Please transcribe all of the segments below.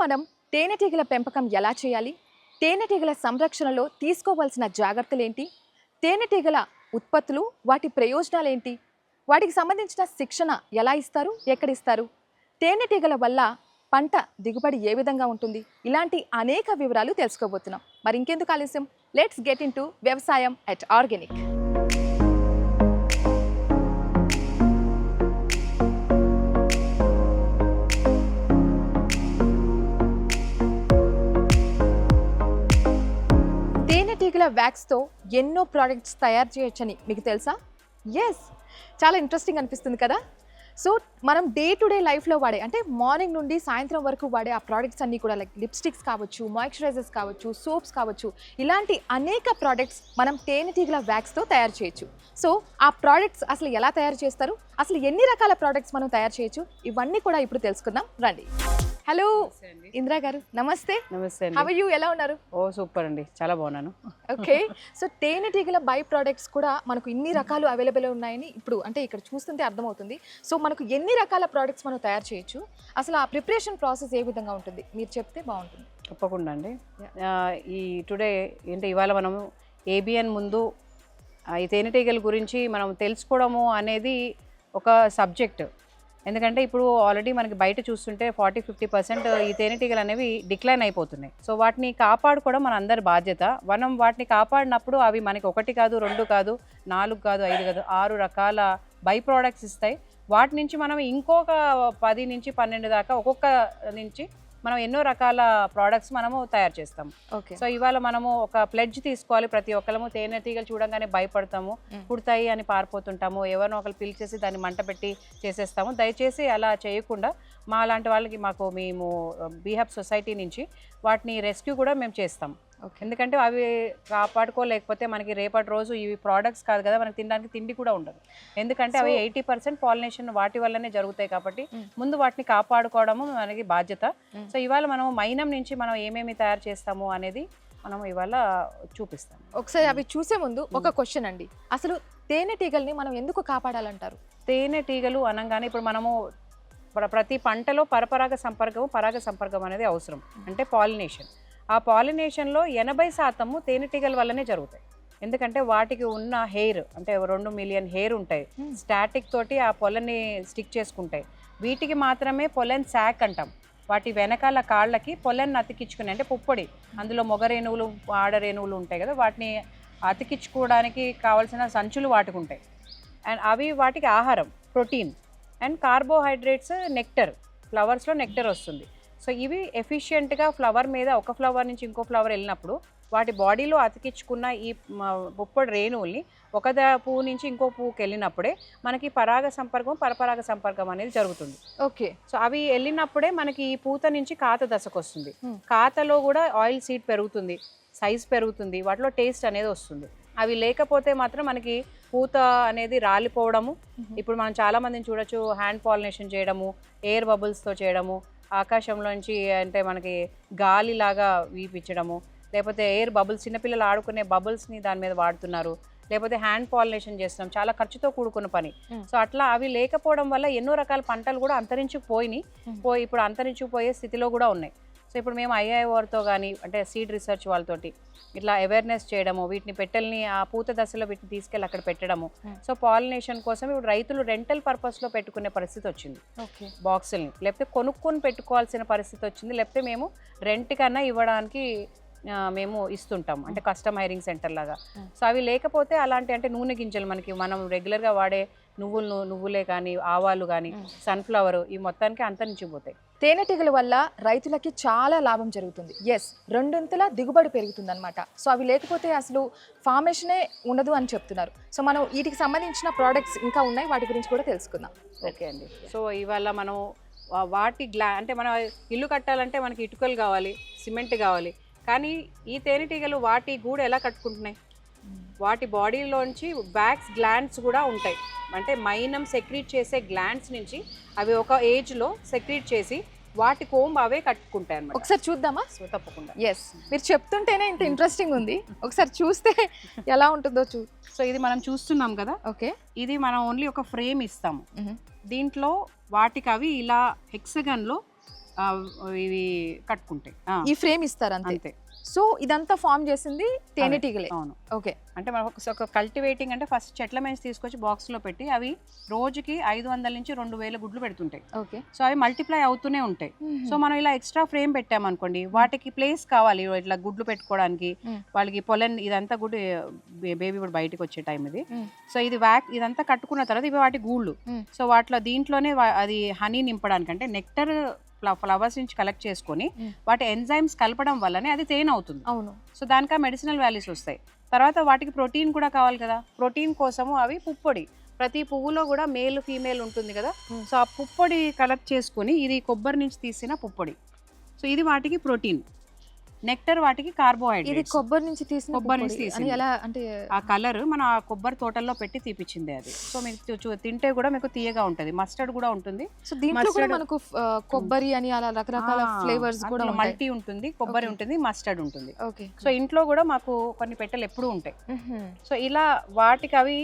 మనం తేనెటీగల పెంపకం ఎలా చేయాలి, తేనెటీగల సంరక్షణలో తీసుకోవాల్సిన జాగ్రత్తలేంటి, తేనెటీగల ఉత్పత్తులు వాటి ప్రయోజనాలేంటి, వాటికి సంబంధించిన శిక్షణ ఎలా ఇస్తారు, ఎక్కడ ఇస్తారు, తేనెటీగల వల్ల పంట దిగుబడి ఏ విధంగా ఉంటుంది, ఇలాంటి అనేక వివరాలు తెలుసుకోబోతున్నాం. మరి ఇంకెందుకు ఆలస్యం, లెట్స్ గెట్ ఇన్ టు వ్యవసాయం అట్ ఆర్గానిక్. తేనెటీగల వ్యాక్స్తో ఎన్నో ప్రోడక్ట్స్ తయారు చేయొచ్చని మీకు తెలుసా? ఎస్, చాలా ఇంట్రెస్టింగ్ అనిపిస్తుంది కదా. సో మనం డే టు డే లైఫ్లో వాడే, అంటే మార్నింగ్ నుండి సాయంత్రం వరకు వాడే ఆ ప్రోడక్ట్స్ అన్నీ కూడా, లైక్ లిప్స్టిక్స్ కావచ్చు, మాయిశ్చరైజర్స్ కావచ్చు, సోప్స్ కావచ్చు, ఇలాంటి అనేక ప్రోడక్ట్స్ మనం తేనెటీగల వ్యాక్స్తో తయారు చేయొచ్చు. సో ఆ ప్రోడక్ట్స్ అసలు ఎలా తయారు చేస్తారు, అసలు ఎన్ని రకాల ప్రోడక్ట్స్ మనం తయారు చేయొచ్చు, ఇవన్నీ కూడా ఇప్పుడు తెలుసుకుందాం రండి. హలో ఇంద్రా గారు, నమస్తే. నమస్తే. హౌ ఆర్ యు, ఎలా ఉన్నారు? ఓ సూపర్ అండి, చాలా బాగున్నాను. ఓకే, సో తేనెటీగల బై ప్రోడక్ట్స్ కూడా మనకు ఇన్ని రకాలు అవైలబుల్ ఉన్నాయని ఇప్పుడు అంటే ఇక్కడ చూస్తుంటే అర్థమవుతుంది. సో మనకు ఎన్ని రకాల ప్రోడక్ట్స్ మనం తయారు చేయొచ్చు, అసలు ఆ ప్రిపరేషన్ ప్రాసెస్ ఏ విధంగా ఉంటుంది, మీరు చెప్తే బాగుంటుంది. తప్పకుండా అండి. ఈ టుడే ఏంటి, ఇవాళ మనము ఏబిఎన్ ముందు ఈ తేనెటీగల గురించి మనం తెలుసుకోవడము అనేది ఒక సబ్జెక్ట్. ఎందుకంటే ఇప్పుడు ఆల్రెడీ మనకి బయట చూస్తుంటే 40-50% ఈ తేనెటీగలు అనేవి డిక్లైన్ అయిపోతున్నాయి. సో వాటిని కాపాడుకోవడం మన అందరి బాధ్యత. మనం వాటిని కాపాడినప్పుడు అవి మనకి 1 కాదు, 2 కాదు, 4 కాదు, 5 కాదు, 6 రకాల బై ప్రోడక్ట్స్ ఇస్తాయి. వాటి నుంచి మనం ఇంకొక 10 నుంచి 12 దాకా ఒక్కొక్క నుంచి మనం ఎన్నో రకాల ప్రోడక్ట్స్ మనము తయారు చేస్తాము. ఓకే, సో ఇవాళ మనము ఒక ప్లెడ్జ్ తీసుకోవాలి. ప్రతి ఒక్కరము తేనెటీగలు చూడంగానే భయపడతాము, పుడతాయి అని పారిపోతుంటాము, ఎవరినో ఒకరు పిలిచేసి దాన్ని మంట పెట్టి చేసేస్తాము. దయచేసి అలా చేయకుండా మా లాంటి వాళ్ళకి మేము బీహబ్ సొసైటీ నుంచి వాటిని రెస్క్యూ కూడా మేము చేస్తాము. ఎందుకంటే అవి కాపాడుకోలేకపోతే మనకి రేపటి రోజు ఇవి ప్రోడక్ట్స్ కాదు కదా, మనకి తినడానికి తిండి కూడా ఉండదు. ఎందుకంటే అవి 80% పాలినేషన్ వాటి వల్లనే జరుగుతాయి. కాబట్టి ముందు వాటిని కాపాడుకోవడము మనకి బాధ్యత. సో ఇవాళ మనం మైనం నుంచి మనం ఏమేమి తయారు చేస్తాము అనేది మనం ఇవాళ చూపిస్తాం. ఒకసారి అవి చూసే ముందు ఒక క్వశ్చన్ అండి, అసలు తేనెటీగల్ని మనం ఎందుకు కాపాడాలంటారు? తేనెటీగలు అనగానే ఇప్పుడు మనము ప్రతి పంటలో పరపరాగ సంపర్కం అనేది అవసరం, అంటే పాలినేషన్. ఆ పాలినేషన్లో 80% తేనెటీగల వల్లనే జరుగుతాయి. ఎందుకంటే వాటికి ఉన్న హెయిర్, అంటే 2 మిలియన్ హెయిర్ ఉంటాయి, స్టాటిక్ తోటి ఆ పొలని స్టిక్ చేసుకుంటాయి. వీటికి మాత్రమే పొలెన్ శాక్ అంటాం. వాటి వెనకాల కాళ్ళకి పొలెన్ అతికించుకుని, అంటే పుప్పొడి, అందులో మొగరేణువులు ఆడరేణువులు ఉంటాయి కదా, వాటిని అతికించుకోవడానికి కావాల్సిన సంచులు వాటికి ఉంటాయి. అండ్ అవి వాటికి ఆహారం, ప్రోటీన్ అండ్ కార్బోహైడ్రేట్స్, నెక్టర్, ఫ్లవర్స్లో నెక్టర్ వస్తుంది. సో ఇవి ఎఫిషియెంట్గా ఫ్లవర్ మీద, ఒక ఫ్లవర్ నుంచి ఇంకో ఫ్లవర్ వెళ్ళినప్పుడు వాటి బాడీలో అతికించుకున్న ఈ పుప్పొడి రేణువుల్ని ఒక పువ్వు నుంచి ఇంకో పువ్వుకి వెళ్ళినప్పుడే మనకి పరపరాగ సంపర్కం అనేది జరుగుతుంది. ఓకే, సో అవి వెళ్ళినప్పుడే మనకి ఈ పూత నుంచి కాత దశకు వస్తుంది. కాతలో కూడా ఆయిల్ సీడ్ పెరుగుతుంది, సైజ్ పెరుగుతుంది, వాటిలో టేస్ట్ అనేది వస్తుంది. అవి లేకపోతే మాత్రం మనకి పూత అనేది రాలిపోవడము. ఇప్పుడు మనం చాలా మందిని చూడొచ్చు, హ్యాండ్ పాలినేషన్ చేయడము, ఎయిర్ బబుల్స్తో చేయడము, ఆకాశంలోంచి అంటే మనకి గాలిలాగా వీపించడము, లేకపోతే ఎయిర్ బబుల్స్, చిన్నపిల్లలు ఆడుకునే బబుల్స్ని దాని మీద వాడుతున్నారు, లేకపోతే హ్యాండ్ పాలినేషన్ చేస్తున్నాం, చాలా ఖర్చుతో కూడుకున్న పని. సో అట్లా అవి లేకపోవడం వల్ల ఎన్నో రకాల పంటలు కూడా ఇప్పుడు అంతరించుకుపోయే స్థితిలో కూడా ఉన్నాయి. సో ఇప్పుడు మేము IIORతో కానీ, అంటే సీడ్ రీసెర్చ్ వాళ్ళతోటి ఇట్లా అవేర్నెస్ చేయడము, వీటిని పెట్టెల్ని ఆ పూత దశలో వీటిని తీసుకెళ్ళి అక్కడ పెట్టడము. సో పాలినేషన్ కోసం ఇప్పుడు రైతులు రెంటల్ పర్పస్లో పెట్టుకునే పరిస్థితి వచ్చింది. బాక్సుల్ని లేకపోతే కొనుక్కొని పెట్టుకోవాల్సిన పరిస్థితి వచ్చింది, లేకపోతే మేము రెంట్ కన్నా ఇవ్వడానికి మేము ఇస్తుంటాం, అంటే కస్టమ్ హైరింగ్ సెంటర్ లాగా. సో అవి లేకపోతే అలాంటి, అంటే నూనె గింజలు మనం రెగ్యులర్గా వాడే నువ్వులే కానీ, ఆవాలు కానీ, సన్ఫ్లవర్, ఈ మొత్తానికి అంతరించిపోతాయి. తేనెటీగల వల్ల రైతులకి చాలా లాభం జరుగుతుంది. ఎస్, 2 దిగుబడి పెరుగుతుంది అనమాట. సో అవి లేకపోతే అసలు ఫార్మేషనే ఉండదు అని చెప్తున్నారు. సో మనం వీటికి సంబంధించిన ప్రోడక్ట్స్ ఇంకా ఉన్నాయి, వాటి గురించి కూడా తెలుసుకుందాం. ఓకే అండి. సో ఇవాళ మనం వాటి అంటే మన ఇల్లు కట్టాలంటే మనకి ఇటుకలు కావాలి, సిమెంట్ కావాలి. కానీ ఈ తేనెటీగలు వాటి గూడు ఎలా కట్టుకుంటున్నాయి, వాటి బాడీలోంచి వ్యాక్స్ గ్లాండ్స్ కూడా ఉంటాయి. అంటే మైనం సెక్రీట్ చేసే గ్లాండ్స్ నుంచి అవి ఒక ఏజ్లో సెక్రీట్ చేసి వాటి కోంబ్ అవే కట్టుకుంటాయి అన్నమాట. ఒకసారి చూద్దామా? సో తప్పకుండా. ఎస్, మీరు చెప్తుంటేనే ఇంత ఇంట్రెస్టింగ్ ఉంది, ఒకసారి చూస్తే ఎలా ఉంటుందో సో ఇది మనం చూస్తున్నాం కదా. ఓకే, ఇది మనం ఓన్లీ ఒక ఫ్రేమ్ ఇస్తాము. దీంట్లో వాటికి అవి ఇలా హెక్సగన్లో ఇవి కట్టుకుంటాయి. ఈ ఫ్రేమ్ ఇస్తారు అంతే. అంతే. సో ఇదంతా ఫామ్ చేసింది తేనెటీగలే. అవును. ఓకే. అంటే మనం ఒక కల్టివేటింగ్ అంటే ఫస్ట్ చెట్ల మీద తీసుకొచ్చి బాక్స్లో పెట్టి అవి రోజుకి 500 నుంచి 2000 గుడ్లు పెడుతుంటాయి. ఓకే. సో అవి మల్టిప్లై అవుతూనే ఉంటాయి. సో మనం ఇలా ఎక్స్ట్రా ఫ్రేమ్ పెట్టామనుకోండి, వాటికి ప్లేస్ కావాలి ఇట్లా గుడ్లు పెట్టుకోవడానికి. వాళ్ళకి పొలన్ ఇదంతా గుడ్డు బేబీ కూడా బయటకు వచ్చే టైం ఇది. సో ఇది ఇదంతా కట్టుకున్న తర్వాత ఇవి వాటి గూళ్ళు. సో వాటిలో దీంట్లోనే అది హనీ నింపడానికి అంటే నెక్టర్ ఫ్లవర్స్ నుంచి కలెక్ట్ చేసుకొని వాటి ఎంజైమ్స్ కలపడం వల్లనే అది తేనె అవుతుంది. అవును. సో దానికి మెడిసినల్ వాల్యూస్ వస్తాయి. తర్వాత వాటికి ప్రోటీన్ కూడా కావాలి కదా, ప్రోటీన్ కోసము అవి పుప్పొడి, ప్రతి పువ్వులో కూడా మేల్ ఫీమేల్ ఉంటుంది కదా, సో ఆ పుప్పొడి కలెక్ట్ చేసుకొని ఇది కొబ్బరి నుంచి తీసిన పుప్పొడి. సో ఇది వాటికి ప్రోటీన్. నెక్టర్ వాటికి ఇది కార్బోహైడ్రేట్స్. కొబ్బరి నుంచి తీసిన తీసింది. ఎలా అంటే ఆ కలర్ మనం ఆ కొబ్బరి తోటల్లో పెట్టి తీపిచ్చింది అది. సో మీకు తింటే కూడా మీకు తీయగా ఉంటుంది. మస్టర్డ్ కూడా ఉంటుంది. సో దీంట్లో కూడా మనకు కొబ్బరి అని అలా రకరకాల ఫ్లేవర్స్ కూడా ఉంటాయి. మల్టీ ఉంటుంది, కొబ్బరి ఉంటుంది, మస్టర్డ్ ఉంటుంది. ఓకే. సో ఇంట్లో కూడా మాకు కొన్ని పెట్టెలు ఎప్పుడూ ఉంటాయి. సో ఇలా వాటికి అవి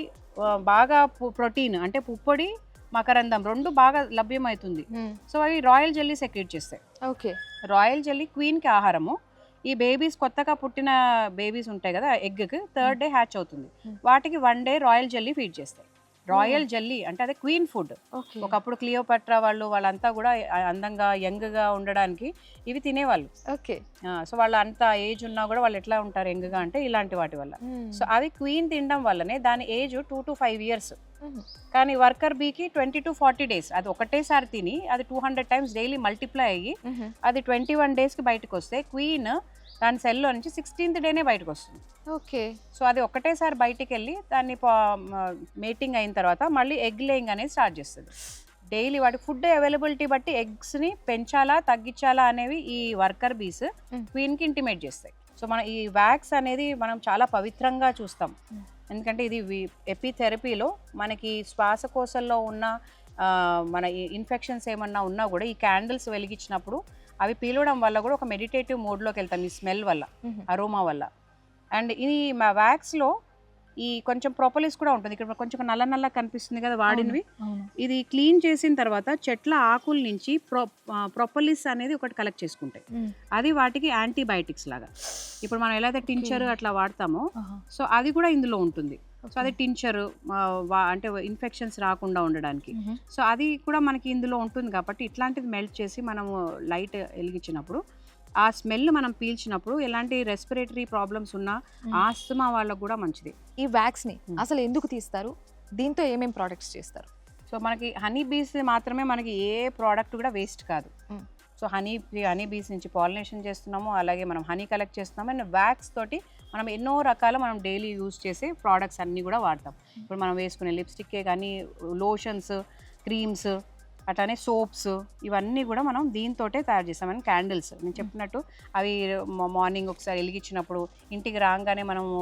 బాగా ప్రోటీన్ అంటే పుప్పొడి, మకరందం రెండు బాగా లభ్యమవుతుంది. సో అవి రాయల్ జెల్లీ సెక్రెట్ చేస్తాయి. ఓకే. రాయల్ జెల్లీ క్వీన్కి ఆహారము. ఈ బేబీస్ కొత్తగా పుట్టిన బేబీస్ ఉంటాయి కదా, ఎగ్కి 3rd డే హ్యాచ్ అవుతుంది, వాటికి 1 డే రాయల్ జెల్లీ ఫీడ్ చేస్తాయి. రాయల్ జెల్లీ అంటే అదే క్వీన్ ఫుడ్. ఒకప్పుడు క్లియోపాట్రా వాళ్ళంతా కూడా అందంగా యంగ్గా ఉండడానికి ఇవి తినేవాళ్ళు. ఓకే. సో వాళ్ళు అంత ఏజ్ ఉన్నా కూడా వాళ్ళు ఎట్లా ఉంటారు యంగ్గా అంటే ఇలాంటి వాటి వల్ల. సో అవి క్వీన్ తినడం వల్లనే దాని ఏజ్ 2 to 5 years. కానీ వర్కర్ బీకి 20 to 40 days. అది ఒకటేసారి తిని అది 200 times డైలీ మల్టిప్లై అయ్యి అది 21 daysకి బయటకు వస్తే క్వీన్ దాని సెల్లో నుంచి 16th డేనే బయటకు వస్తుంది. ఓకే. సో అది ఒకటేసారి బయటికి వెళ్ళి దాన్ని మేటింగ్ అయిన తర్వాత మళ్ళీ ఎగ్ లేయింగ్ అనేది స్టార్ట్ చేస్తుంది. డైలీ వాటి ఫుడ్ అవైలబిలిటీ బట్టి ఎగ్స్ని పెంచాలా తగ్గించాలా అనేవి ఈ వర్కర్ బీస్ క్వీన్కి ఇంటిమేట్ చేస్తాయి. సో మన ఈ వ్యాక్స్ అనేది మనం చాలా పవిత్రంగా చూస్తాం. ఎందుకంటే ఇది ఎపిథెరపీలో మనకి శ్వాసకోశంలో ఉన్న మన ఇన్ఫెక్షన్స్ ఏమన్నా ఉన్నా కూడా ఈ క్యాండిల్స్ వెలిగించినప్పుడు అవి పీలవడం వల్ల కూడా ఒక మెడిటేటివ్ మోడ్లోకి వెళ్తాం ఈ స్మెల్ వల్ల, అరోమా వల్ల. అండ్ ఈ మా వ్యాక్స్లో ఈ కొంచెం ప్రొపలిస్ కూడా ఉంటుంది. ఇక్కడ కొంచెం నల్ల కనిపిస్తుంది కదా వాడినవి. ఇది క్లీన్ చేసిన తర్వాత చెట్ల ఆకుల నుంచి ప్రొపలిస్ అనేది ఒకటి కలెక్ట్ చేసుకుంటాయి. అది వాటికి యాంటీబయాటిక్స్ లాగా. ఇప్పుడు మనం ఎలా అయితే టించర్ అట్లా వాడతామో సో అది కూడా ఇందులో ఉంటుంది. సో అది టించర్ అంటే ఇన్ఫెక్షన్స్ రాకుండా ఉండడానికి. సో అది కూడా మనకి ఇందులో ఉంటుంది కాబట్టి ఇట్లాంటిది మెల్ట్ చేసి మనము లైట్ వెలిగించినప్పుడు ఆ స్మెల్ మనం పీల్చినప్పుడు ఎలాంటి రెస్పిరేటరీ ప్రాబ్లమ్స్ ఉన్నా ఆస్తమా వాళ్ళకు కూడా మంచిది. ఈ వ్యాక్స్ ని అసలు ఎందుకు తీస్తారు, దీంతో ఏమేం ప్రొడక్ట్స్ చేస్తారు? సో మనకి హనీ బీస్ మాత్రమే, మనకి ఏ ప్రోడక్ట్ కూడా వేస్ట్ కాదు. సో హనీ బీస్ నుంచి పాలినేషన్ చేస్తున్నాము, అలాగే మనం హనీ కలెక్ట్ చేస్తున్నాము. అండ్ వ్యాక్స్ తోటి మనం ఎన్నో రకాల మనం డైలీ యూజ్ చేసే ప్రోడక్ట్స్ అన్నీ కూడా వాడతాం. ఇప్పుడు మనం వేసుకునే లిప్స్టిక్కే కానీ లోషన్స్, క్రీమ్స్, అట్లానే సోప్స్, ఇవన్నీ కూడా మనం దీంతోటే తయారు చేస్తామని. క్యాండిల్స్ నేను చెప్పినట్టు అవి మార్నింగ్ ఒకసారి వెలిగించినప్పుడు, ఇంటికి రాగానే మనము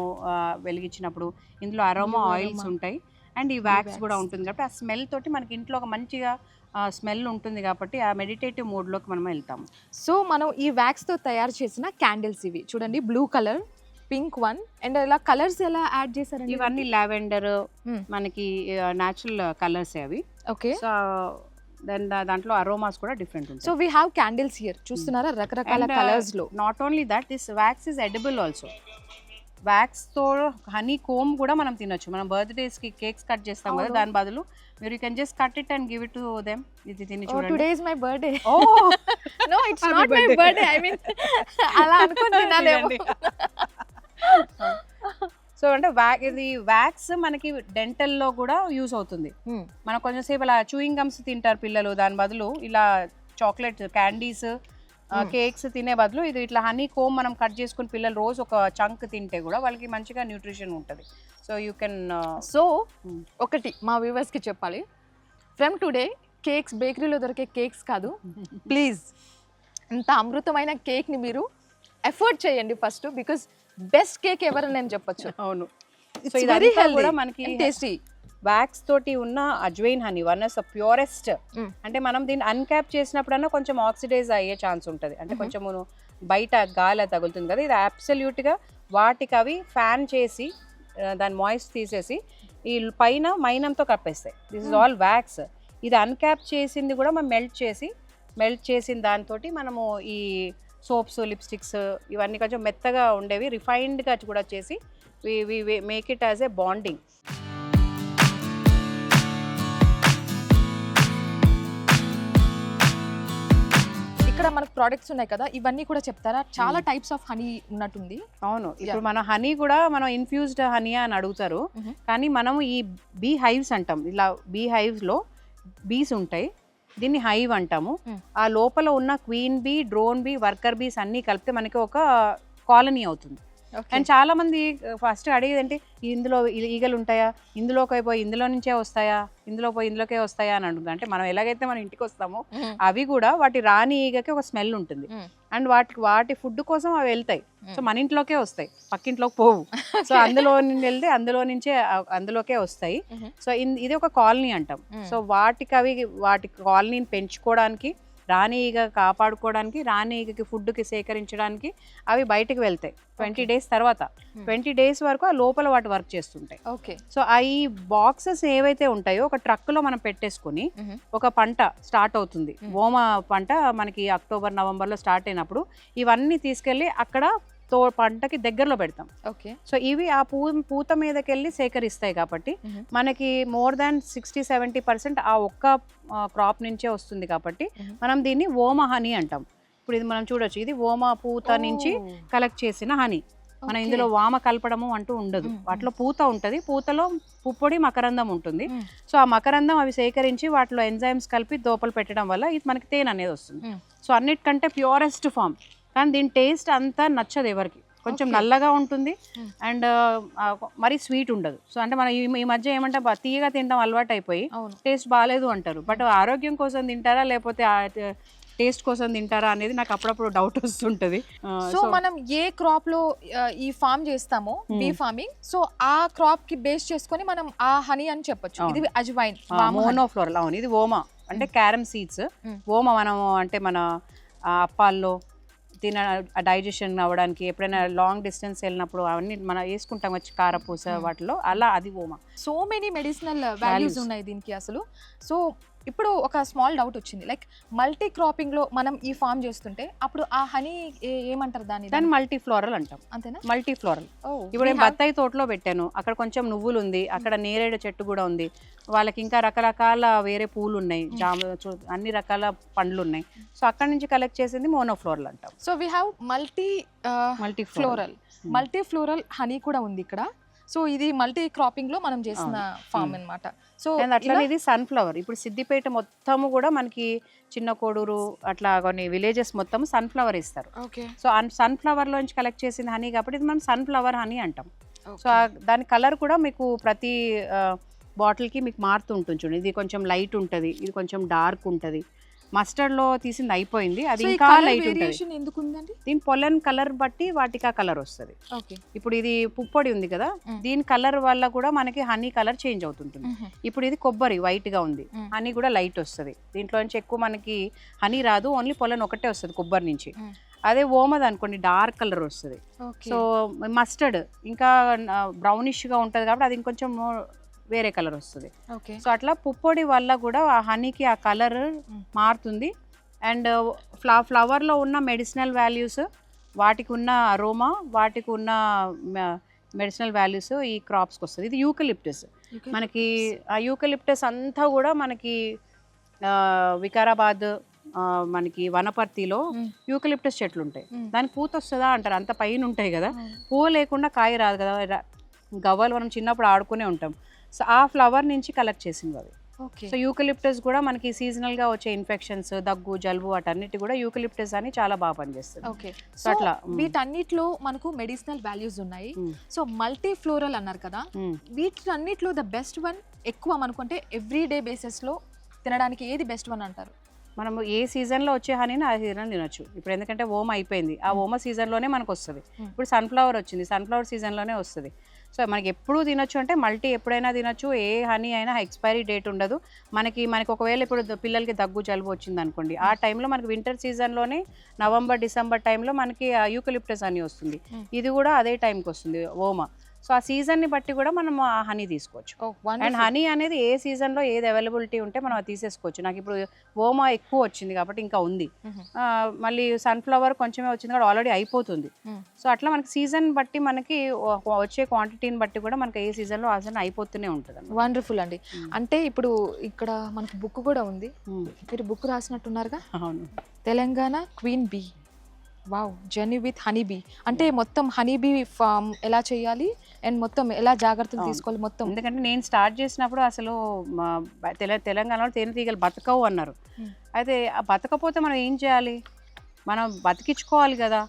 వెలిగించినప్పుడు ఇందులో అరోమా ఆయిల్స్ ఉంటాయి అండ్ ఈ వ్యాక్స్ కూడా ఉంటుంది కాబట్టి ఆ స్మెల్ తోటి మనకి ఇంట్లో ఒక మంచిగా స్మెల్ ఉంటుంది కాబట్టి ఆ మెడిటేటివ్ మోడ్లోకి మనం వెళ్తాము. సో మనం ఈ వ్యాక్స్తో తయారు చేసిన క్యాండిల్స్ ఇవి చూడండి, blue colour, pink one, and ఇలా కలర్స్ ఎలా యాడ్ చేశారండి? ఇవన్నీ లావెండర్ మనకి న్యాచురల్ కలర్స్ అవి. ఓకే. సో దెన్ దాంట్లో అరోమాస్ కూడా డిఫరెంట్ ఉంటాయి. So we have candles here, చూస్తున్నారా రకరకాల కలర్స్ లో. Not only that, this wax is edible also. Wax తో హనీ కోమ్ కూడా మనం తినొచ్చు. మనం బర్త్డేస్ కి కేక్స్ కట్ చేస్తాం కదా, దాని బదులు మీరు you can just cut it and give it to them. ఇది తిని చూడండి. Today is my birthday. Oh no, it's not my birthday, I mean అలా అనుకొని తినాలేమో. సో అంటే ఇది వ్యాక్స్ మనకి డెంటల్లో కూడా యూజ్ అవుతుంది. మనం కొంచెం సేపు అలా చూయింగ్ గమ్స్ తింటారు పిల్లలు, దాని బదులు ఇలా చాక్లెట్ క్యాండీస్ కేక్స్ తినే బదులు ఇది ఇట్లా హనీ కోమ్ మనం కట్ చేసుకుని పిల్లలు రోజు ఒక చంక్ తింటే కూడా వాళ్ళకి మంచిగా న్యూట్రిషన్ ఉంటుంది. సో యూ కెన్ సో ఒకటి మా వ్యూవర్స్కి చెప్పాలి, ఫ్రమ్ టుడే కేక్స్ బేకరీలో దొరికే కేక్స్ కాదు, ప్లీజ్ ఇంత అమృతమైన కేక్ని మీరు ఎఫర్ట్ చేయండి ఫస్ట్, బికాస్ బెస్ట్ కేక్ ఎవరు నేను చెప్పొచ్చు. అవును. సో వెరీ హెల్తీ కూడా మనకి టేస్టీ. వ్యాక్స్ తోటి ఉన్న ajwain honey one of the purest. అంటే మనం దీన్ని అన్క్యాప్ చేసినప్పుడన్నా కొంచెం ఆక్సిడైజ్ అయ్యే ఛాన్స్ ఉంటుంది, అంటే కొంచెం బయట గాలి తగులుతుంది కదా. ఇది అబ్సల్యూట్గా వాటికి అవి ఫ్యాన్ చేసి దాని మాయిస్ట్ తీసేసి ఈ పైన మైనంతో కప్పేస్తాయి. This is all wax. ఇది అన్క్యాప్ చేసింది కూడా మనం మెల్ట్ చేసి మెల్ట్ చేసిన దాంతో మనము ఈ సోప్స్ లిప్స్టిక్స్ ఇవన్నీ కొంచెం మెత్తగా ఉండేవి రిఫైన్డ్గా కూడా చేసి we make it as a bonding. ఇక్కడ మనకు ప్రోడక్ట్స్ ఉన్నాయి కదా, ఇవన్నీ కూడా చెప్తారా? చాలా టైప్స్ ఆఫ్ హనీ ఉన్నట్టుంది. అవును, ఇప్పుడు మన హనీ కూడా మనం ఇన్ఫ్యూజ్డ్ హనీ అని అడుగుతారు, కానీ మనము ఈ బీ హైవ్స్ అంటాం. ఇలా బీ హైవ్స్లో బీస్ ఉంటాయి, దీన్ని హైవ్ అంటాము. ఆ లోపల ఉన్న queen bee, drone bee, worker bees అన్నీ కలిపితే మనకి ఒక కాలనీ అవుతుంది. అండ్ చాలా మంది ఫస్ట్ అడిగేది అంటే ఇందులో ఈగలు ఉంటాయా, ఇందులోకి పోయి ఇందులో నుంచే వస్తాయా, ఇందులో పోయి ఇందులోకే వస్తాయా అని అడుగుతాం. అంటే మనం ఎలాగైతే మన ఇంటికి వస్తామో అవి కూడా వాటి రాణి ఈగకి ఒక స్మెల్ ఉంటుంది, అండ్ వాటి ఫుడ్ కోసం అవి వెళ్తాయి. సో మన ఇంట్లోకే వస్తాయి, పక్కింట్లోకి పోవు. సో అందులో నుంచి వెళ్తే అందులోకే వస్తాయి. సో ఇది ఒక కాలనీ అంటాం. సో వాటి కాలనీని పెంచుకోవడానికి, రాణి ఈగ కాపాడుకోవడానికి, రాణి ఈగకి ఫుడ్కి సేకరించడానికి అవి బయటకు వెళ్తాయి 20 days తర్వాత. 20 days వరకు ఆ లోపల వాటి వర్క్ చేస్తుంటాయి. ఓకే. సో ఈ బాక్సెస్ ఏవైతే ఉంటాయో ఒక ట్రక్లో మనం పెట్టేసుకుని ఒక పంట స్టార్ట్ అవుతుంది, ఓమ పంట మనకి అక్టోబర్ నవంబర్లో స్టార్ట్ అయినప్పుడు ఇవన్నీ తీసుకెళ్ళి అక్కడ పంటకి దగ్గరలో పెడతాం. ఓకే. సో ఇవి ఆ పూత మీదకి వెళ్ళి సేకరిస్తాయి కాబట్టి మనకి మోర్ దాన్ 60-70% ఆ ఒక్క క్రాప్ నుంచే వస్తుంది కాబట్టి మనం దీన్ని ఓమ హనీ అంటాం. ఇప్పుడు ఇది మనం చూడొచ్చు, ఇది ఓమ పూత నుంచి కలెక్ట్ చేసిన హనీ. మనం ఇందులో వామ కలపడము అంటూ ఉండదు, వాటిలో పూత ఉంటుంది, పూతలో పుప్పొడి మకరందం ఉంటుంది. సో ఆ మకరందం అవి సేకరించి వాటిలో ఎంజైమ్స్ కలిపి దోపలు పెట్టడం వల్ల ఇది మనకి తేనె అనేది వస్తుంది. సో అన్నిటికంటే ప్యూరెస్ట్ ఫామ్, కానీ దీని టేస్ట్ అంతా నచ్చదు ఎవరికి, కొంచెం నల్లగా ఉంటుంది అండ్ మరీ స్వీట్ ఉండదు. సో అంటే మనం ఈ మధ్య ఏమంటే తీయగా తినడం అలవాటు అయిపోయి టేస్ట్ బాగాలేదు అంటారు, బట్ ఆరోగ్యం కోసం తింటారా లేకపోతే టేస్ట్ కోసం తింటారా అనేది నాకు అప్పుడప్పుడు డౌట్ వస్తుంటది. సో మనం ఏ క్రాప్ లో ఈ ఫార్మ్ చేస్తామో, బీ ఫార్మింగ్, సో ఆ క్రాప్ కి బేస్ చేసుకొని మనం ఆ హనీ అని చెప్పొచ్చు. ఇది అజ్వైన్ మోనోఫ్లోరల్. అవును, ఇది ఓమా అంటే క్యారమ్ సీడ్స్. ఓమా మనం అంటే మన అప్పాల్లో డైజెషన్ అవ్వడానికి, ఎప్పుడైనా లాంగ్ డిస్టెన్స్ వెళ్ళినప్పుడు అవన్నీ మనం వేసుకుంటాం వచ్చి కారపూస వాటిలో, అలా అది ఓమా. సో మెనీ మెడిసినల్ వాల్యూస్ ఉన్నాయి దీనికి అసలు. సో ఇప్పుడు ఒక స్మాల్ డౌట్ వచ్చింది, లైక్ మల్టీ క్రాపింగ్ లో మనం ఈ ఫార్మ్ చేస్తుంటే అప్పుడు ఆ హనీ ఏమంటారు దాన్ని మల్టీ ఫ్లోరల్ అంటాం. అంతేనా? Multi floral. ఇప్పుడు నేను బత్తాయి తోటలో పెట్టాను, అక్కడ కొంచెం నువ్వులు ఉంది, అక్కడ నేరేడు చెట్టు కూడా ఉంది, వాళ్ళకి ఇంకా రకరకాల వేరే పూలు ఉన్నాయి, అన్ని రకాల పండ్లు ఉన్నాయి. సో అక్కడ నుంచి కలెక్ట్ చేసింది మోనోఫ్లోరల్ అంటాం. So we have multi floral honey కూడా ఉంది ఇక్కడ. సో ఇది మల్టీ క్రాపింగ్ లో మనం చేసిన ఫార్మ్ అన్నమాట. సో అట్లా ఇది సన్ఫ్లవర్. ఇప్పుడు సిద్దిపేట మొత్తము కూడా మనకి చిన్న కోడూరు అట్లా కొన్ని విలేజెస్ మొత్తం సన్ఫ్లవర్ ఇస్తారు. సో సన్ఫ్లవర్ లోంచి కలెక్ట్ చేసిన హనీ కాబట్టి ఇది మనం సన్ఫ్లవర్ హనీ అంటాం. సో దాని కలర్ కూడా మీకు ప్రతి బాటిల్కి మీకు మారుతూ ఉంటుంది. చూడండి, ఇది కొంచెం లైట్ ఉంటుంది, ఇది కొంచెం డార్క్ ఉంటుంది. మస్టర్డ్ లో తీసింది అయిపోయింది, అది ఇంకా లైట్ ఉంటుంది. దీని పొలన్ కలర్ బట్టి వాటికి ఆ కలర్ వస్తుంది. ఇప్పుడు ఇది పుప్పొడి ఉంది కదా, దీని కలర్ వల్ల కూడా మనకి హనీ కలర్ చేంజ్ అవుతుంటుంది. ఇప్పుడు ఇది కొబ్బరి వైట్ గా ఉంది, హనీ కూడా లైట్ వస్తుంది. దీంట్లో నుంచి ఎక్కువ మనకి హనీ రాదు, ఓన్లీ పొలన్ ఒకటే వస్తుంది కొబ్బరి నుంచి. అదే ఓమది అనుకోండి డార్క్ కలర్ వస్తుంది. సో మస్టర్డ్ ఇంకా బ్రౌనిష్ గా ఉంటుంది కాబట్టి అది ఇంకొంచెం వేరే కలర్ వస్తుంది. సో అట్లా పుప్పొడి వల్ల కూడా ఆ హనీకి ఆ కలర్ మారుతుంది. అండ్ ఫ్లవర్లో ఉన్న మెడిసినల్ వాల్యూస్, వాటికి ఉన్న అరోమా, వాటికి ఉన్న మెడిసినల్ వాల్యూస్ ఈ క్రాప్స్కి వస్తుంది. ఇది యూకలిప్టస్. మనకి ఆ యూకలిప్టస్ అంతా కూడా మనకి వికారాబాద్, మనకి వనపర్తిలో యూకలిప్టస్ చెట్లు ఉంటాయి. దానికి పూత వస్తుందా అంటారు, అంత పైన ఉంటాయి కదా, పువ్వు లేకుండా కాయ రాదు కదా. గవ్వలు మనం చిన్నప్పుడు ఆడుకునే ఉంటాం. సో ఆ ఫ్లవర్ నుంచి కలెక్ట్ చేసింది అవి. సో యూకలిప్టస్ కూడా మనకి సీజనల్ గా వచ్చే ఇన్ఫెక్షన్స్, దగ్గు, జలుబు వాటన్నిటి కూడా యూకలిప్టస్ అని చాలా బాగా పనిచేస్తుంది. సో అట్లా వీటన్నిటిలో మనకు మెడిసినల్ వాల్యూస్ ఉన్నాయి. సో మల్టీ ఫ్లోరల్ అన్నారు కదా, వీటన్నిటిలో ద బెస్ట్ వన్ ఎక్కువ మనకుంటే ఎవ్రీడే బేసిస్ లో తినడానికి ఏది బెస్ట్ వన్ అంటారు? మనము ఏ సీజన్లో వచ్చే హనీని ఆ సీజన్ తినొచ్చు. ఇప్పుడు ఎందుకంటే ఓమ అయిపోయింది, ఆ ఓమ సీజన్లోనే మనకు వస్తుంది. ఇప్పుడు సన్ఫ్లవర్ వచ్చింది, సన్ఫ్లవర్ సీజన్లోనే వస్తుంది. సో మనకి ఎప్పుడు తినొచ్చు అంటే మల్టీ ఎప్పుడైనా తినొచ్చు. ఏ హనీ అయినా ఎక్స్పైరీ డేట్ ఉండదు. మనకి ఒకవేళ ఇప్పుడు పిల్లలకి దగ్గు జలుబు వచ్చింది అనుకోండి, ఆ టైంలో మనకి వింటర్ సీజన్లోనే నవంబర్ డిసెంబర్ టైంలో మనకి యూకలిప్టస్ హనీ వస్తుంది. ఇది కూడా అదే టైంకి వస్తుంది ఓమ. సో ఆ సీజన్ని బట్టి కూడా మనం ఆ హనీ తీసుకోవచ్చు. అండ్ హనీ అనేది ఏ సీజన్లో ఏది అవైలబిలిటీ ఉంటే మనం అది తీసేసుకోవచ్చు. నాకు ఇప్పుడు ఓమా ఎక్కువ వచ్చింది కాబట్టి ఇంకా ఉంది, మళ్ళీ సన్ఫ్లవర్ కొంచెమే వచ్చింది కాబట్టి ఆల్రెడీ అయిపోతుంది. సో అట్లా మనకి సీజన్ బట్టి మనకి వచ్చే క్వాంటిటీని బట్టి కూడా మనకి ఏ సీజన్లో ఆ సీజన్ అయిపోతూనే ఉంటుంది. వండర్ఫుల్ అండి. అంటే ఇప్పుడు ఇక్కడ మనకి బుక్ కూడా ఉంది, మీరు బుక్ రాసినట్టున్నారుగా. అవును, Telangana queen bee, wow, journey with honey bee. అంటే మొత్తం హనీ బీ ఫామ్ ఎలా చేయాలి అండ్ మొత్తం ఎలా జాగ్రత్తలు తీసుకోవాలి మొత్తం. ఎందుకంటే నేను స్టార్ట్ చేసినప్పుడు అసలు తెలంగాణలో తేనెటీగలు బతకవు అన్నారు. అయితే ఆ బతకపోతే మనం ఏం చేయాలి, మనం బతికించుకోవాలి కదా.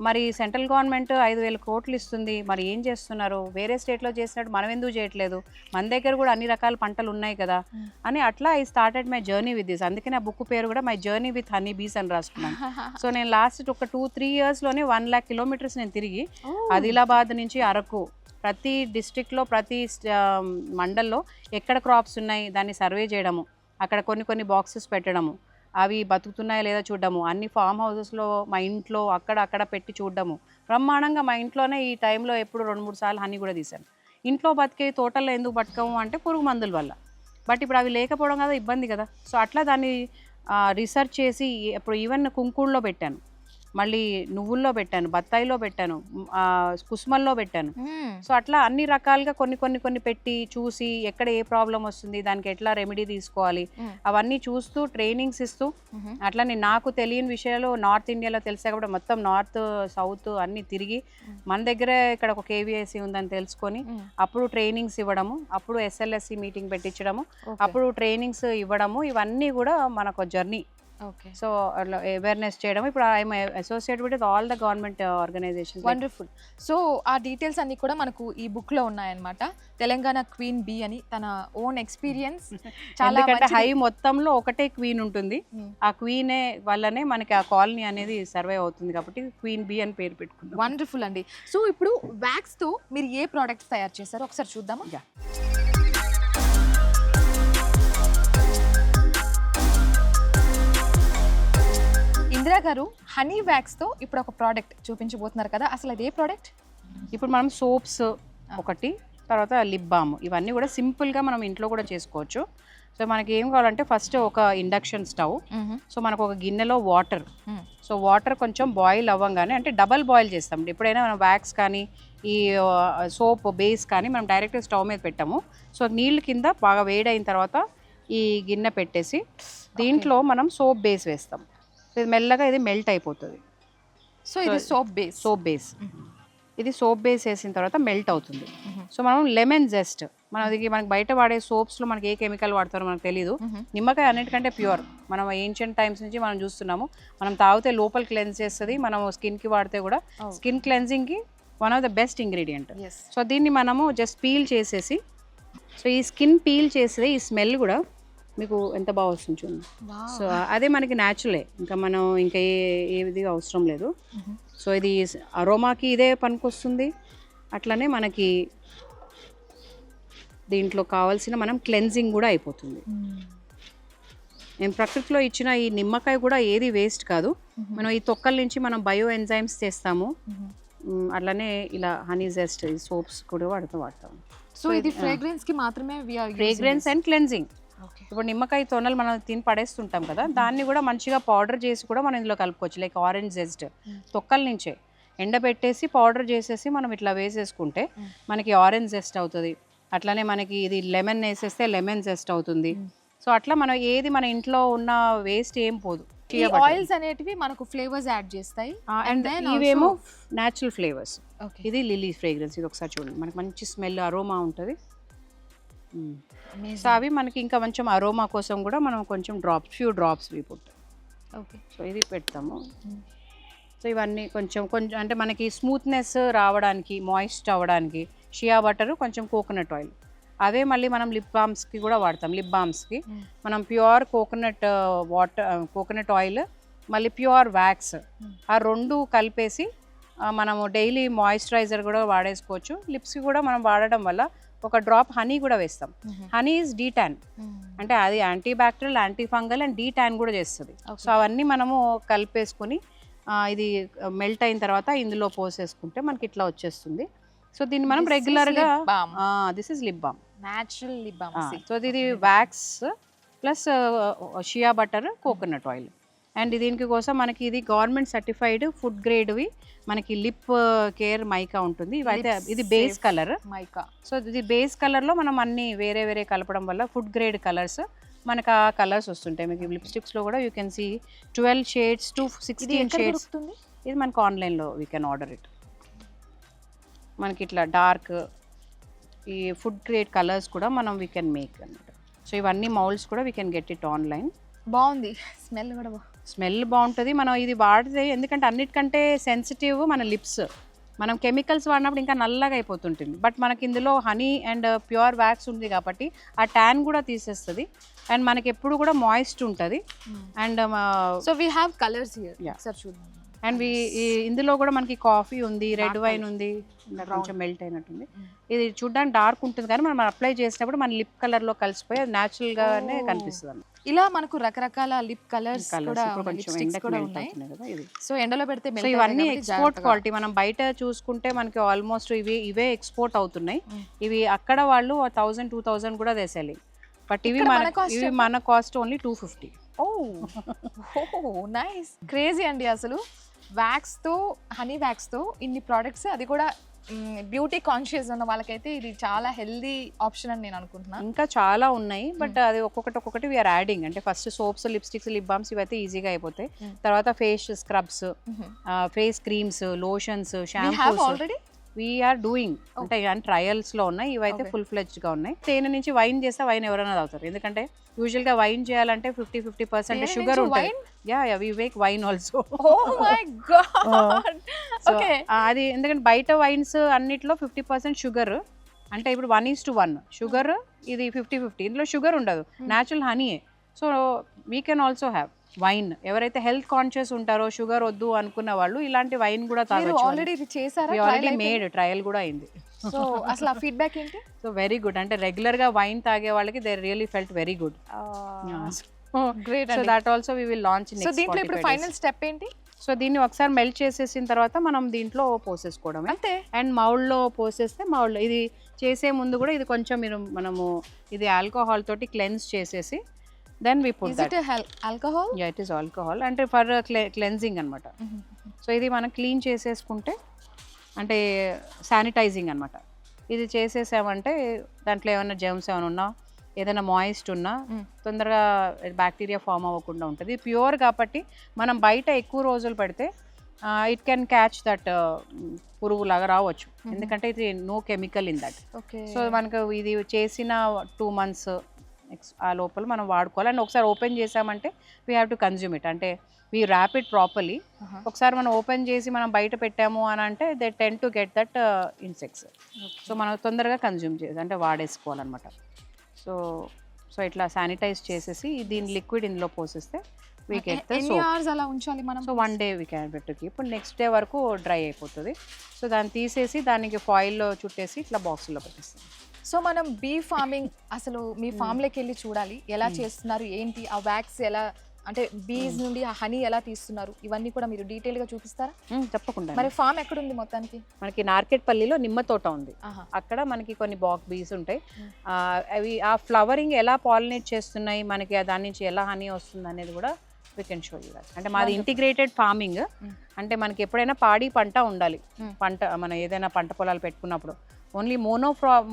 మరి సెంట్రల్ గవర్నమెంట్ 5,000 కోట్లు ఇస్తుంది, మరి ఏం చేస్తున్నారు, వేరే స్టేట్లో చేసినట్టు మనం ఎందుకు చేయట్లేదు, మన దగ్గర కూడా అన్ని రకాల పంటలు ఉన్నాయి కదా అని అట్లా I started my journey with this. అందుకే నా బుక్ పేరు కూడా my journey with honey bees అని రాసుకున్నాను. సో నేను లాస్ట్ ఒక 2-3 ఇయర్స్లోనే 1 lakh కిలోమీటర్స్ నేను తిరిగి ఆదిలాబాద్ నుంచి అరకు ప్రతి డిస్ట్రిక్ట్లో ప్రతి మండల్లో ఎక్కడ క్రాప్స్ ఉన్నాయి దాన్ని సర్వే చేయడము, అక్కడ కొన్ని బాక్సెస్ పెట్టడము, అవి బతుకుతున్నాయా లేదా చూడడము, అన్ని ఫామ్ హౌసెస్లో మా ఇంట్లో అక్కడ పెట్టి చూడడము. బ్రహ్మాండంగా మా ఇంట్లోనే ఈ టైంలో ఎప్పుడు 2-3 సార్లు హనీ కూడా తీశాను. ఇంట్లో బతికే తోటల్లో ఎందుకు బతకము అంటే పురుగు మందుల వల్ల. బట్ ఇప్పుడు అవి లేకపోవడం కదా ఇబ్బంది కదా. సో అట్లా దాన్ని రీసెర్చ్ చేసి ఇప్పుడు ఈవెన్ కుంకుడులో పెట్టాను, మళ్ళీ నువ్వుల్లో పెట్టాను, బత్తాయిలో పెట్టాను, కుసుమల్లో పెట్టాను. సో అట్లా అన్ని రకాలుగా కొన్ని పెట్టి చూసి ఎక్కడ ఏ ప్రాబ్లం వస్తుంది, దానికి ఎట్లా రెమెడీ తీసుకోవాలి అవన్నీ చూస్తూ ట్రైనింగ్స్ ఇస్తూ అట్లానే నాకు తెలియని విషయాలు నార్త్ ఇండియాలో తెలిసా కాబట్టి మొత్తం నార్త్ సౌత్ అన్ని తిరిగి మన దగ్గరే ఇక్కడ ఒక కేవీఐసి ఉందని తెలుసుకొని అప్పుడు ట్రైనింగ్స్ ఇవ్వడము, అప్పుడు SLSC మీటింగ్ పెట్టించడము, అప్పుడు ట్రైనింగ్స్ ఇవ్వడము, ఇవన్నీ కూడా మనకు జర్నీ. సో అట్లా అవేర్నెస్ చేయడం. ఇప్పుడు I'm associate with all the government organisations. Wonderful. So ఆ డీటెయిల్స్ అన్ని కూడా మనకు ఈ బుక్ లో ఉన్నాయన్నమాట. తెలంగాణ క్వీన్ బీ అని తన ఓన్ ఎక్స్పీరియన్స్. చాలా హై మొత్తంలో ఒకటే క్వీన్ ఉంటుంది, ఆ క్వీనే వల్లనే మనకి ఆ కాలనీ అనేది సర్వే అవుతుంది కాబట్టి క్వీన్ బీ అని పేరు పెట్టుకున్నాం. వండర్ఫుల్ అండి. సో ఇప్పుడు వ్యాక్స్ తో మీరు ఏ ప్రోడక్ట్స్ తయారు చేశారో ఒకసారి చూద్దామా. ఇందిరా గారు, హనీ వ్యాక్స్ తో ఇప్పుడు ఒక ప్రోడక్ట్ చూపించబోతున్నారు కదా, అసలు అదే ప్రోడక్ట్? ఇప్పుడు మనం సోప్స్ ఒకటి, తర్వాత లిప్ బామ్, ఇవన్నీ కూడా సింపుల్గా మనం ఇంట్లో కూడా చేసుకోవచ్చు. సో మనకి ఏం కావాలంటే ఫస్ట్ ఒక ఇండక్షన్ స్టవ్, సో మనకు ఒక గిన్నెలో వాటర్, సో వాటర్ కొంచెం బాయిల్ అవ్వగానే అంటే డబల్ బాయిల్ చేస్తాం. ఎప్పుడైనా మనం వ్యాక్స్ కానీ ఈ సోప్ బేస్ కానీ మనం డైరెక్ట్ స్టవ్ మీద పెట్టాము. సో నీళ్ళు కింద బాగా వేడైన తర్వాత ఈ గిన్నె పెట్టేసి దీంట్లో మనం సోప్ బేస్ వేస్తాం. ఇది మెల్లగా ఇది మెల్ట్ అయిపోతుంది. సో ఇది సోప్ బేస్ ఇది సోప్ బేస్ వేసిన తర్వాత మెల్ట్ అవుతుంది. సో మనం లెమన్ జెస్ట్, మనకి బయట వాడే సోప్స్లో మనకి ఏ కెమికల్ వాడతారో మనకు తెలియదు. నిమ్మకాయ అన్నిటికంటే ప్యూర్, మనం ఏన్షియంట్ టైమ్స్ నుంచి మనం చూస్తున్నాము. మనం తాగితే లోపల క్లెన్స్ చేస్తుంది, మనం స్కిన్కి వాడితే కూడా స్కిన్ క్లెన్జింగ్కి one of the best ingredient. So దీన్ని మనము జస్ట్ పీల్ చేసేసి, సో ఈ స్కిన్ పీల్ చేసేది ఈ స్మెల్ కూడా మీకు ఎంత బాగా వస్తుంది చూడండి. సో అదే మనకి న్యాచురలే, ఇంకా మనం ఇంకా ఏది అవసరం లేదు. సో ఇది అరోమాకి ఇదే పనికొస్తుంది. అట్లనే మనకి దీంట్లో కావాల్సిన మనం క్లెన్జింగ్ కూడా అయిపోతుంది. నేను ప్రకృతిలో ఇచ్చిన ఈ నిమ్మకాయ కూడా ఏది వేస్ట్ కాదు. మనం ఈ తొక్కల నుంచి మనం బయో ఎంజైమ్స్ చేస్తాము. అట్లనే ఇలా హనీ జెస్ట్ ఈ సోప్స్ కూడా వాడతాము. సో ఇది ఫ్రేగ్రెన్స్ కి మాత్రమే, ఫ్రేగ్రెన్స్ అండ్ క్లెన్జింగ్. ఇప్పుడు నిమ్మకాయ తొనలు మనం తిని పడేస్తుంటాం కదా, దాన్ని కూడా మంచిగా పౌడర్ చేసి కూడా మనం ఇందులో కలుపుకోవచ్చు. లైక్ ఆరెంజ్ జెస్ట్ తొక్కల నుంచే ఎండబెట్టేసి పౌడర్ చేసేసి మనం ఇట్లా వేసేసుకుంటే మనకి ఆరెంజ్ జెస్ట్ అవుతుంది. అట్లానే మనకి ఇది లెమన్ వేసేస్తే లెమన్ జెస్ట్ అవుతుంది. సో అట్లా మనం ఏది మన ఇంట్లో ఉన్న వేస్ట్ ఏం పోదు. ఆయిల్స్ అనేటివి మనకు ఫ్లేవర్స్ యాడ్ చేస్తాయి, అండ్ ఇవేమో న్యాచురల్ ఫ్లేవర్స్. ఇది లిల్లీ ఫ్రేగ్రెన్స్, ఇది ఒకసారి చూడండి, మనకి మంచి స్మెల్ అరోమా ఉంటుంది. సో అవి మనకి ఇంకా కొంచెం అరోమా కోసం కూడా మనం కొంచెం ఫ్యూ డ్రాప్స్ పుట్టాం. సో ఇది పెడతాము. సో ఇవన్నీ కొంచెం అంటే మనకి స్మూత్నెస్ రావడానికి, మాయిస్ట్ అవ్వడానికి షియా బటర్, కొంచెం కోకోనట్ ఆయిల్, అవే మళ్ళీ మనం లిప్ బామ్స్కి కూడా వాడతాం. లిప్ బామ్స్కి మనం ప్యూర్ కోకోనట్ ఆయిల్ మళ్ళీ ప్యూర్ వ్యాక్స్, ఆ రెండు కలిపేసి మనము డైలీ మాయిశ్చరైజర్ కూడా వాడేసుకోవచ్చు. లిప్స్కి కూడా మనం వాడడం వల్ల ఒక డ్రాప్ హనీ కూడా వేస్తాం. హనీ ఈజ్ డీటాన్, అంటే అది anti bacterial, anti fungal and D-Tan కూడా చేస్తుంది. సో అవన్నీ మనము కలిపేసుకొని ఇది మెల్ట్ అయిన తర్వాత ఇందులో పోసేసుకుంటే మనకి ఇట్లా వచ్చేస్తుంది. సో దీన్ని మనం రెగ్యులర్గా this is lip balm. Natural lip balm. So ఇది wax plus shea butter coconut oil. And దీనికి కోసం మనకి ఇది గవర్నమెంట్ సర్టిఫైడ్ ఫుడ్ గ్రేడ్వి మనకి లిప్ కేర్ మైకా ఉంటుంది. ఇవైతే ఇది బేస్ కలర్ మైకా. సో ఇది బేస్ కలర్లో మనం అన్ని వేరే వేరే కలపడం వల్ల ఫుడ్ గ్రేడ్ కలర్స్ మనకు ఆ కలర్స్ వస్తుంటాయి. మీకు లిప్స్టిక్స్లో కూడా you can see 12 shades to 16 shades. ఇది మనకు ఆన్లైన్లో వీ కెన్ ఆర్డర్ ఇట్. మనకి ఇట్లా డార్క్ ఈ ఫుడ్ గ్రేడ్ కలర్స్ కూడా మనం వీ కెన్ మేక్ అన్నమాట. సో ఇవన్నీ మౌల్డ్స్ కూడా we can get it online. బాగుంది, స్మెల్ కూడా స్మెల్ బాగుంటుంది. మనం ఇది వాడితే ఎందుకంటే అన్నిటికంటే సెన్సిటివ్ మన లిప్స్. మనం కెమికల్స్ వాడినప్పుడు ఇంకా నల్లగా అయిపోతుంటుంది. బట్ మనకి ఇందులో హనీ అండ్ ప్యూర్ వ్యాక్స్ ఉంది కాబట్టి ఆ ట్యాన్ కూడా తీసేస్తుంది. అండ్ మనకి ఎప్పుడు కూడా మాయిస్ట్ ఉంటుంది. And so we have colours here. ఒకసారి చూడండి. అండ్ ఇందులో కూడా మనకి కాఫీ ఉంది, రెడ్ వైన్ ఉంది, కొంచెం మెల్ట్ అయినట్టుంది. ఇది చూడడానికి డార్క్ ఉంటుంది కానీ మనం అప్లై చేసినప్పుడు మన లిప్ కలర్ లో కలిసిపోయి అది న్యాచురల్ గానే కనిపిస్తుంది. ఇలా మనకు రకరకాల లిప్ కలర్స్ కూడా ఉన్నాయి. సో ఎండలో పెడితే సో ఇవన్నీ ఎక్స్పోర్ట్ క్వాలిటీ. మనం బయట చూసుకుంటే మనకి ఆల్మోస్ట్ ఇవే ఎక్స్పోర్ట్ అవుతున్నాయి. ఇవి అక్కడ వాళ్ళు 1000-2000 కూడా తెసేయాలి. బట్ ఇవి మన కాస్ట్ ఓన్లీ 250. నైస్, క్రేజీ అండి. అసలు వ్యాక్స్తో, హనీ వ్యాక్స్తో ఇన్ని ప్రోడక్ట్స్, అది కూడా బ్యూటీ కాన్షియస్ ఉన్న వాళ్ళకైతే ఇది చాలా హెల్దీ ఆప్షన్ అని నేను అనుకుంటున్నాను. ఇంకా చాలా ఉన్నాయి బట్ అది ఒక్కొక్కటి వీఆర్ యాడింగ్. అంటే first soaps, lipsticks, lip balms ఇవైతే ఈజీగా అయిపోతాయి. తర్వాత face scrubs, face creams, lotions, shampoos already we are doing. అంటే ట్రయల్స్ లో ఉన్నాయి. ఇవైతే ఫుల్ ఫ్లెడ్జ్డ్ గా ఉన్నాయి. తేనె నుంచి వైన్ చేస్తే వైన్ ఎవరైనా తాగుతారు. ఎందుకంటే యూజువల్ గా వైన్ చేయాలంటే 50% షుగర్ ఉంటుంది. We make wine also. అది ఎందుకంటే బయట వైన్స్ అన్నిట్లో 50% షుగర్. అంటే ఇప్పుడు 1:1 షుగర్, ఇది 50-50. ఇందులో షుగర్ ఉండదు, natural హనీయే. So we can also have wine. ఎవరైతే హెల్త్ కాన్షియస్ ఉంటారో, షుగర్ వద్దు అనుకున్న వాళ్ళు ఇలాంటి వైన్ కూడా తాగొచ్చు. ఆల్రెడీ మేడ్, ట్రయల్ కూడా అయింది. సో అసలు ఆ ఫీడ్బ్యాక్ ఏంటి? So very good. అంటే రెగ్యులర్ గా వైన్ తాగే వాళ్ళకి they really felt very good. Great. So that also we will launch next. So దీంట్లో ఇప్పుడు ఫైనల్ స్టెప్ ఏంటి? సో దీన్ని ఒకసారి మెల్ట్ చేసేసిన తర్వాత మనం దీంట్లో పోసేసుకోవడం అంతే. అండ్ మౌల్డ్లో పోసేస్తే మౌల్డ్ ఇది చేసే ముందు కూడా ఇది కొంచెం మనము ఇది ఆల్కహాల్ తోటి క్లెన్స్ చేసేసి then we put that. Alcohol? Yeah, it is alcohol. అంటే ఫర్ క్లెన్జింగ్ అనమాట. సో ఇది మనం క్లీన్ చేసేసుకుంటే అంటే శానిటైజింగ్ అనమాట. ఇది చేసేసామంటే దాంట్లో ఏమైనా జర్మ్స్ ఏమైనా ఉన్నా, ఏదైనా మాయిస్ట్ ఉన్నా తొందరగా బ్యాక్టీరియా ఫామ్ అవ్వకుండా ఉంటుంది. ప్యూర్ కాబట్టి మనం బయట ఎక్కువ రోజులు పెడితే ఇట్ కెన్ క్యాచ్ దట్ పురుగులాగా రావచ్చు. ఎందుకంటే ఇది no chemical in that. So మనకు ఇది చేసిన 2 months ఆ లోపల మనం వాడుకోవాలి. అండ్ ఒకసారి ఓపెన్ చేసామంటే we have to consume it. అంటే వీ ర్యాప్ ఇట్ ప్రాపర్లీ. ఒకసారి మనం ఓపెన్ చేసి మనం బయట పెట్టాము అని అంటే they ten to get that insects. So మనం తొందరగా కన్జ్యూమ్ చేసి అంటే వాడేసుకోవాలన్నమాట. సో ఇట్లా శానిటైజ్ చేసేసి దీని లిక్విడ్ ఇందులో పోసేస్తే వీ గెట్ ద సోప్. అలా ఉంచాలి మనం? So 1 day we can bet to keep. ఇప్పుడు నెక్స్ట్ డే వరకు డ్రై అయిపోతుంది. సో దాన్ని తీసేసి దానికి ఫాయిల్లో చుట్టేసి ఇట్లా బాక్సుల్లో పెట్టేస్తాం. సో మనం బీ ఫార్మింగ్ అసలు మీ ఫామ్లోకి వెళ్ళి చూడాలి, ఎలా చేస్తున్నారు ఏంటి, ఆ వ్యాక్స్ ఎలా, అంటే బీస్ నుండి ఆ హనీ ఎలా తీస్తున్నారు, ఇవన్నీ కూడా మీరు డీటెయిల్గా చూపిస్తారా? తప్పకుండా. మరి ఫామ్ ఎక్కడుంది మొత్తానికి? మనకి నార్కెట్పల్లిలో నిమ్మ తోట ఉంది. అక్కడ మనకి కొన్ని బాక్ బీస్ ఉంటాయి. అవి ఆ ఫ్లవరింగ్ ఎలా పాలినేట్ చేస్తున్నాయి, మనకి దాని నుంచి ఎలా హనీ వస్తుంది అనేది కూడా వీ కెన్ షో యూ. అంటే మాది ఇంటిగ్రేటెడ్ ఫార్మింగ్. అంటే మనకి ఎప్పుడైనా పాడి పంట ఉండాలి. పంట మనం ఏదైనా పంట పొలాలు పెట్టుకున్నప్పుడు ఓన్లీ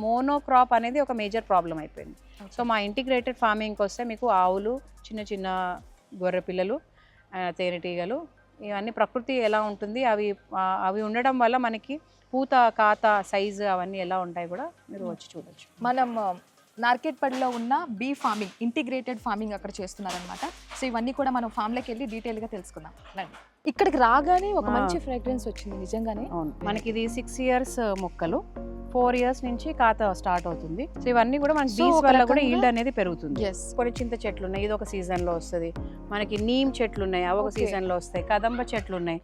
మోనోక్రాప్ అనేది ఒక మేజర్ ప్రాబ్లం అయిపోయింది. సో మా ఇంటిగ్రేటెడ్ ఫార్మింగ్కి వస్తే మీకు ఆవులు, చిన్న చిన్న గొర్రె పిల్లలు, తేనెటీగలు, ఇవన్నీ ప్రకృతి ఎలా ఉంటుంది అవి ఉండడం వల్ల మనకి పూత, కాత, సైజు అవన్నీ ఎలా ఉంటాయి కూడా మీరు వచ్చి చూడొచ్చు. మనం నార్కెట్పల్లిలో ఉన్న బీ ఫార్మింగ్, ఇంటిగ్రేటెడ్ ఫార్మింగ్ అక్కడ చేస్తున్నారనమాట. సో ఇవన్నీ కూడా మనం ఫామ్లోకి వెళ్ళి డీటెయిల్గా తెలుసుకుందాం. ఇక్కడికి రాగానే ఒక మంచి ఫ్రాగ్రెన్స్ వచ్చింది నిజంగానే. అవును, మనకి ఇది 6 years మొక్కలు, 4 years నుంచి కాత స్టార్ట్ అవుతుంది. సో ఇవన్నీ కూడా మనకి బీస్ వల్ల కూడా ఈల్డ్ అనేది పెరుగుతుంది. కొన్ని చింత చెట్లు ఉన్నాయి, ఇది ఒక సీజన్ లో వస్తుంది. మనకి నీమ్ చెట్లు ఉన్నాయి, అవి ఒక సీజన్ లో వస్తాయి. కదంబ చెట్లు ఉన్నాయి.